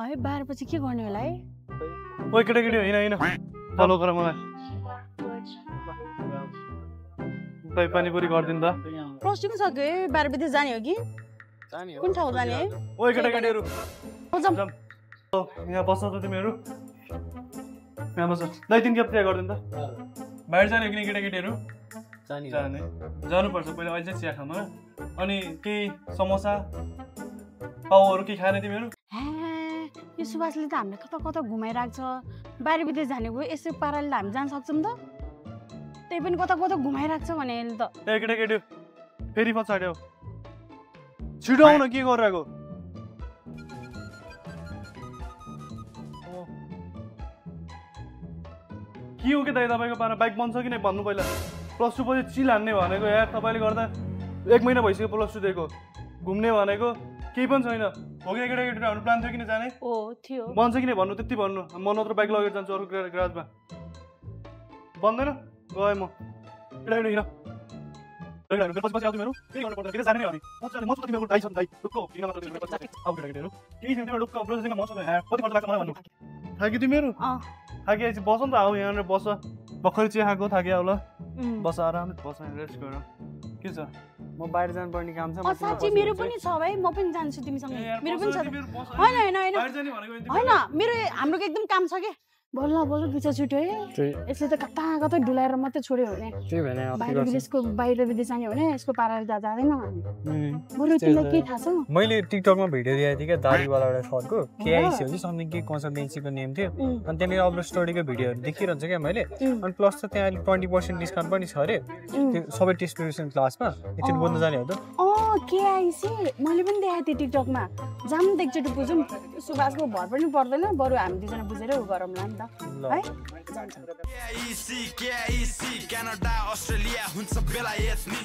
है 12 पछि के गर्ने होला है? ओइ केटाकेटी हैन फलो गर मलाई दही पानीपुरी गरिदिनु त प्लस टु पनि सक्यो है 12 बजे जाने हो कि? कुन ठाउँ जाने है? ओइ केटाकेटीहरु जाम यहाँ बस्छ त तिमीहरु यहाँ बस्छ दही 3 कप चिया गरिदिनु त बाहिर जाने हो कि केटाकेटीहरु जाने जानुपर्छ पहिला अहिले चाहिँ चिया खानु अनि केही समोसा पाउहरु के खाने तिमीहरु यो सुभाषले त हामीले कता कता घुमाइराख्छ 12 बजे जानेको यसो पाराले हामी जान सक्छौं त त्यही पनि कता कता घुमाइराख्छ भने त ए केटाकेटी फेरि पछाड्यो छिटो आउन के गरिरहेको के हो के दाइ तपाईको पारा बाइक बन्छ कि नै भन्नु पहिला प्लस 2 पछि चिल हान्ने भनेको यार तपाईले गर्दा 1 महिना भइसक्यो प्लस 2 दिएको घुम्ने भनेको केही पनि छैन हो कि केटाकेटी हाम्रो प्लान थियो कि नै जाने थियो बन्छ कि नै भन्नु त्यति भन्नु म नत्र बाइक लगेर जान्छु अरु ग्यारेजमा बन्दैन गए म केटाकेटी हिँड केटाकेटी पछि पछि आउँछु मेरो के गर्नु पर्छ के जाने नै हो नि म त तिमीको दाइ छ दाइ रुक्को किन मात्र तिमीको आउ केटाकेटीहरु के छैन तिम्रो रुक्को प्रोसेसिङमा म छ कति खर्च लाग्छ मलाई भन्नु थाकी तिमीहरु थाकी आइछ बस न त आउ यहाँ बस भर्खर चिया खाएको थाकी आउ ल बस आरामले बस रेस्ट गर के छ म बाहिर जानु पर्ने काम छ साच्चै मेरो पनि छ भाइ म पनि जान्छु तिमीसँग मेरो पनि छ हैन बाहिर जाने भनेको हैन मेरो हाम्रो एकदम काम छ के बल्ल बिचा छुट्यो है यसले त कता कता डुलाएर मात्रै छोड्यो भने त्यही भने बाहिर विदेशको बाहिर विदेश जाने भने यसको पाराले जाँदैन बरु तिमीलाई के थाहा छ मैले टिकटकमा भिडियो दिएको थिएँ क्या दारीवाला एउटा सरको केआइसी हो कि समथिङ के कन्सल्टेन्सीको नेम थियो अनि त्यहाँनिर अपलोड स्टोरीको भिडियोहरू देखिरहन्छ क्या मैले अनि प्लस त त्यहाँ अहिले 20% डिस्काउन्ट पनि छ अरे त्यो सबै टेस्ट क्लासमा एकचोटि बोल्न जाने हो त केआइसी मैले पनि देखाएको थिएँ टिकटकमा जाम एकचोटि बुझौँ सुभाषको भर पनि पर्दैन बरु हामी दुईजना बुझेरै गरौँला नि त है KIC क्यानाडा अस्ट्रेलिया हुन्छ बेलायत नि